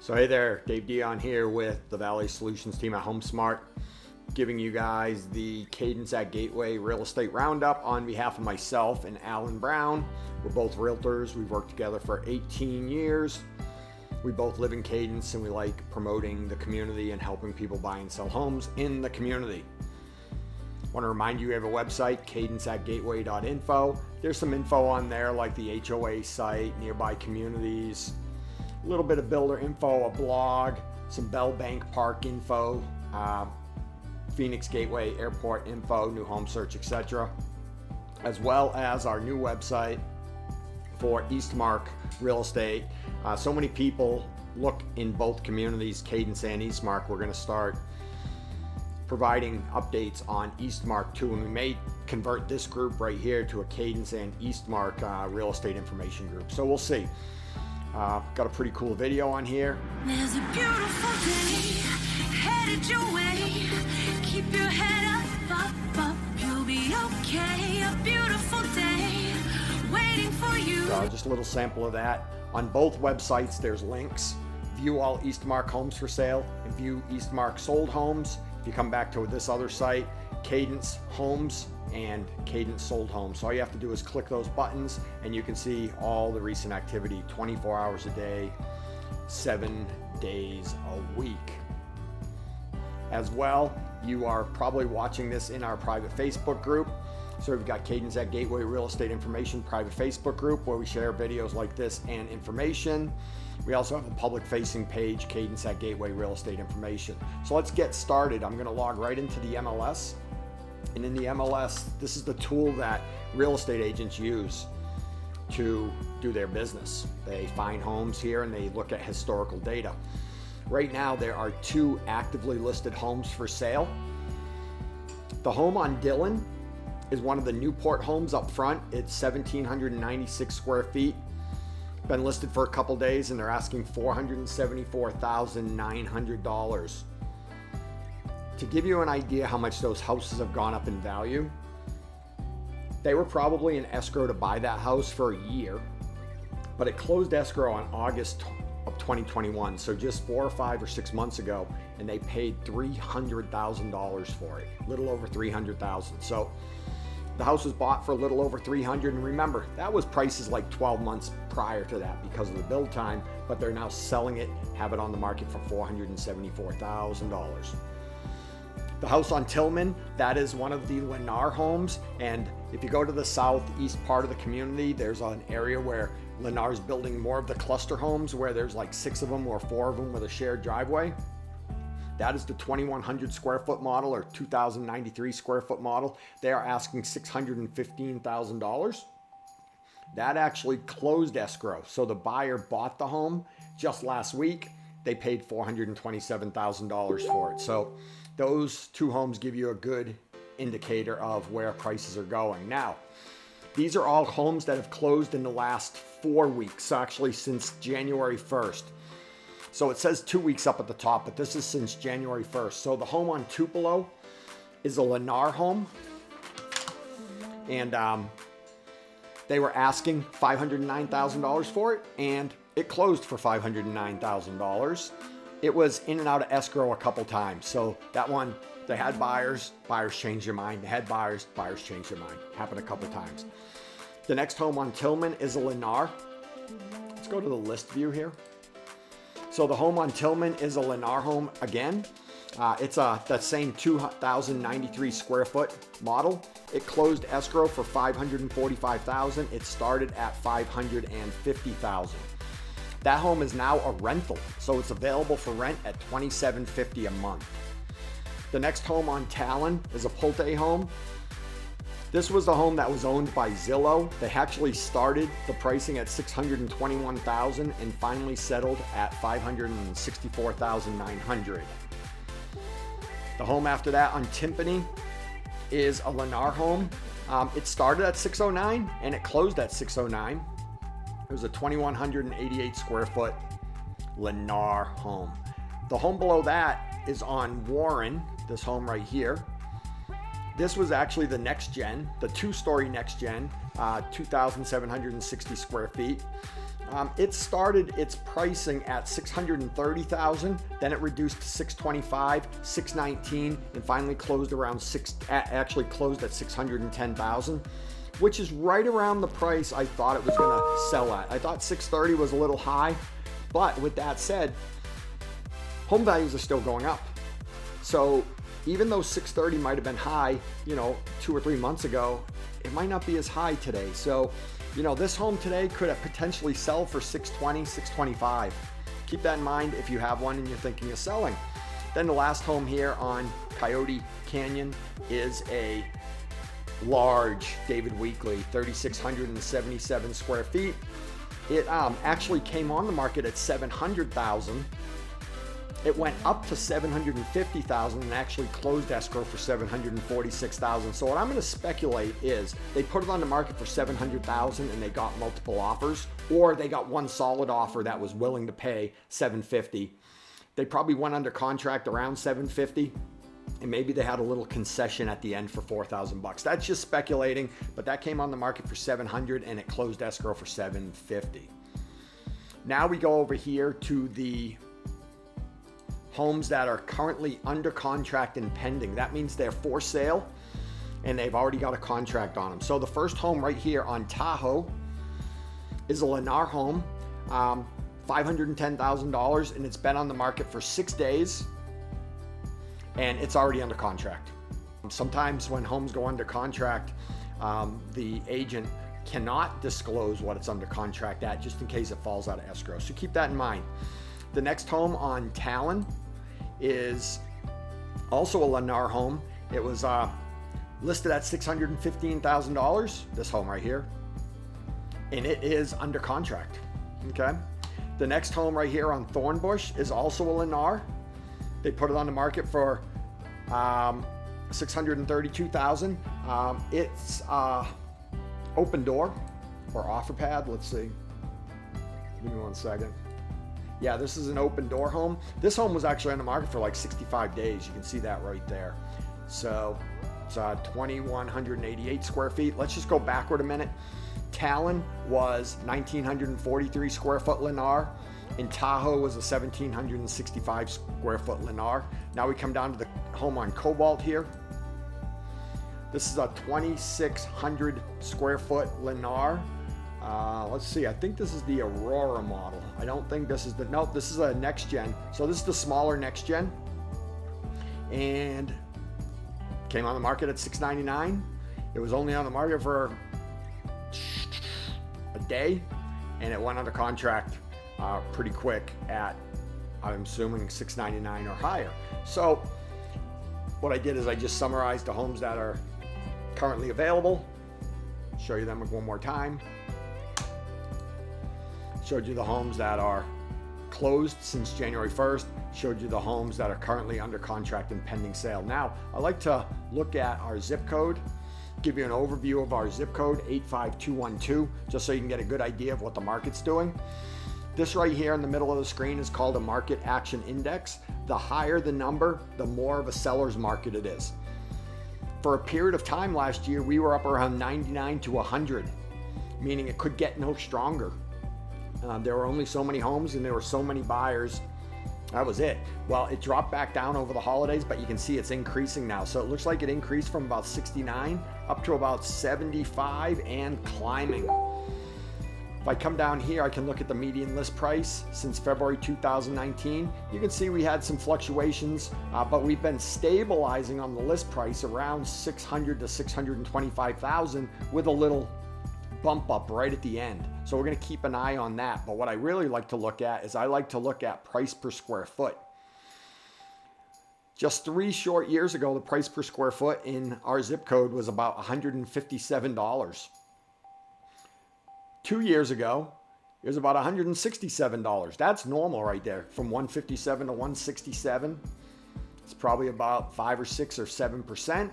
So hey there, Dave Dion here with the Valley Solutions team at HomeSmart, giving you guys the Cadence at Gateway Real Estate Roundup on behalf of myself and Alan Brown. We're both realtors. We've worked together for 18 years. We both live in Cadence and we like promoting the community and helping people buy and sell homes in the community. I want to remind you we have a website, cadenceatgateway.info. There's some info on there like the HOA site, nearby communities, a little bit of builder info, a blog, some Bell Bank Park info, Phoenix Gateway Airport info, new home search, etc. As well as our new website for Eastmark Real Estate. So many people look in both communities, Cadence and Eastmark. We're going to start providing updates on Eastmark too, and we may convert this group right here to a Cadence and Eastmark real estate information group. So we'll see. Got a pretty cool video on here. There's a beautiful day headed your way. Keep your head up, you'll be okay. A beautiful day waiting for you. Just a little sample of that. On both websites, there's links. View all Eastmark homes for sale and view Eastmark sold homes. If you come back to this other site, Cadence Homes and Cadence Sold Homes. So all you have to do is click those buttons and you can see all the recent activity 24 hours a day, 7 days a week. As well, you are probably watching this in our private Facebook group. So we've got Cadence at Gateway Real Estate Information private Facebook group where we share videos like this and information. We also have a public facing page, Cadence at Gateway Real Estate Information. So let's get started. I'm going to log right into the MLS. And in the MLS, this is the tool that real estate agents use to do their business. They find homes here and they look at historical data. Right now, there are 2 actively listed homes for sale. The home on Dillon is one of the Newport homes up front. It's 1,796 square feet. Been listed for a couple days and they're asking $474,900. To give you an idea how much those houses have gone up in value, they were probably in escrow to buy that house for a year, but it closed escrow on August of 2021, so just 4 or 5 or 6 months ago, and they paid $300,000 for it, a little over $300,000. So the house was bought for a little over $300,000, and remember, that was prices like 12 months prior to that because of the build time, but they're now selling it, have it on the market for $474,000. The house on Tillman, that is one of the Lennar homes, and if you go to the southeast part of the community, there's an area where Lennar's building more of the cluster homes where there's like 6 of them or 4 of them with a shared driveway. That is the 2,100 square foot model or 2,093 square foot model. They are asking $615,000. That actually closed escrow. So the buyer bought the home just last week. They paid $427,000 for it. So those 2 homes give you a good indicator of where prices are going. Now, these are all homes that have closed in the last 4 weeks, actually since January 1st. So it says 2 weeks up at the top, but this is since January 1st. So the home on Tupelo is a Lennar home. And they were asking $509,000 for it, and it closed for $509,000. It was in and out of escrow a couple times. So that one, they had buyers changed their mind. They had buyers changed their mind. Happened a couple times. The next home on Tillman is a Lennar. Let's go to the list view here. So the home on Tillman is a Lennar home again. It's that same 2,093 square foot model. It closed escrow for $545,000. It started at $550,000. That home is now a rental, so it's available for rent at $2,750 a month. The next home on Talon is a Pulte home. This was the home that was owned by Zillow. They actually started the pricing at $621,000 and finally settled at $564,900. The home after that on Timpani is a Lennar home. It started at $609,000 and it closed at $609,000. It was a 2,188 square foot Lennar home. The home below that is on Warren, this home right here. This was actually the next gen, the 2-story next gen, 2,760 square feet. It started its pricing at $630,000, then it reduced to $625,000, $619,000, and finally closed around actually closed at $610,000, which is right around the price I thought it was going to sell at. I thought $630,000 was a little high, but with that said, home values are still going up. So even though $630,000 might have been high, 2 or 3 months ago, it might not be as high today. So, this home today could have potentially sell for $620,000, $625,000. Keep that in mind if you have one and you're thinking of selling. Then the last home here on Coyote Canyon is a large David Weekley, 3,677 square feet. It actually came on the market at $700,000. It went up to $750,000 and actually closed escrow for $746,000. So what I'm going to speculate is they put it on the market for $700,000 and they got multiple offers, or they got one solid offer that was willing to pay $750,000. They probably went under contract around $750,000, and maybe they had a little concession at the end for $4,000. That's just speculating, but that came on the market for $700,000 and it closed escrow for $750,000. Now we go over here to the homes that are currently under contract and pending. That means they're for sale and they've already got a contract on them. So the first home right here on Tahoe is a Lennar home, $510,000, and it's been on the market for 6 days and it's already under contract. Sometimes when homes go under contract, the agent cannot disclose what it's under contract at just in case it falls out of escrow. So keep that in mind. The next home on Talon is also a Lennar home. It was listed at $615,000, this home right here, and it is under contract. Okay. The next home right here on Thornbush is also a Lennar. They put it on the market for $632,000. It's open door or offer pad. Let's see. Give me 1 second. Yeah, this is an open door home. This home was actually on the market for like 65 days. You can see that right there. So it's 2,188 square feet. Let's just go backward a minute. Talon was 1,943 square foot Lennar. In Tahoe was a 1,765 square foot Lennar. Now we come down to the home on Cobalt here. This is a 2,600 square foot Lennar. Let's see, I think this is the Aurora model. I don't think this is nope, this is a next gen. So this is the smaller next gen. And came on the market at $699. It was only on the market for a day and it went under contract pretty quick at, I'm assuming, $699 or higher. So what I did is I just summarized the homes that are currently available, show you them one more time. Showed you the homes that are closed since January 1st, showed you the homes that are currently under contract and pending sale. Now, I like to look at our zip code, give you an overview of our zip code, 85212, just so you can get a good idea of what the market's doing. This right here in the middle of the screen is called a market action index. The higher the number, the more of a seller's market it is. For a period of time last year, we were up around 99 to 100, meaning it could get no stronger. There were only so many homes and there were so many buyers. That was it. Well, it dropped back down over the holidays, but you can see it's increasing now. So it looks like it increased from about 69 up to about 75 and climbing. If I come down here, I can look at the median list price since February 2019. You can see we had some fluctuations, but we've been stabilizing on the list price around 600 to 625,000 with a little bump up right at the end. So we're going to keep an eye on that. But what I really like to look at is I like to look at price per square foot. Just 3 short years ago, the price per square foot in our zip code was about $157. 2 years ago, it was about $167. That's normal right there, from 157 to 167. It's probably about 5 or 6 or 7%.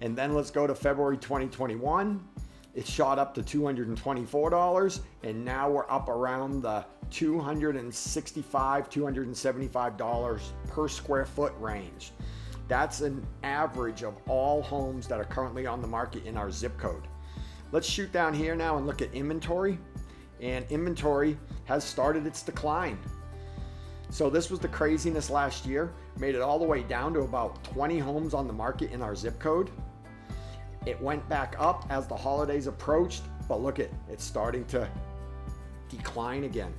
And then let's go to February 2021. It shot up to $224, and now we're up around the $265, $275 per square foot range. That's an average of all homes that are currently on the market in our zip code. Let's shoot down here now and look at inventory. and inventory has started its decline. So this was the craziness last year, made it all the way down to about 20 homes on the market in our zip code. It went back up as the holidays approached, but look it's starting to decline again.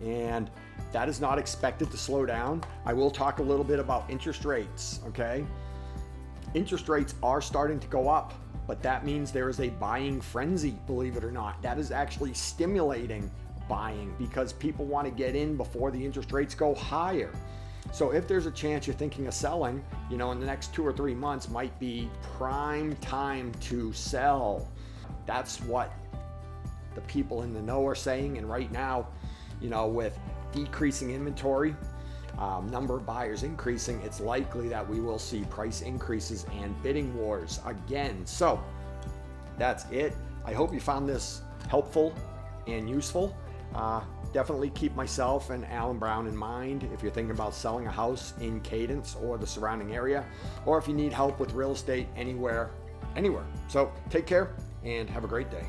And that is not expected to slow down. I will talk a little bit about interest rates, okay? Interest rates are starting to go up, but that means there is a buying frenzy, believe it or not. That is actually stimulating buying because people want to get in before the interest rates go higher. So if there's a chance you're thinking of selling, in the next 2 or 3 months might be prime time to sell. That's what the people in the know are saying. And right now, with decreasing inventory, number of buyers increasing, it's likely that we will see price increases and bidding wars again. So that's it. I hope you found this helpful and useful. Definitely keep myself and Alan Brown in mind if you're thinking about selling a house in Cadence or the surrounding area, or if you need help with real estate anywhere. So take care and have a great day.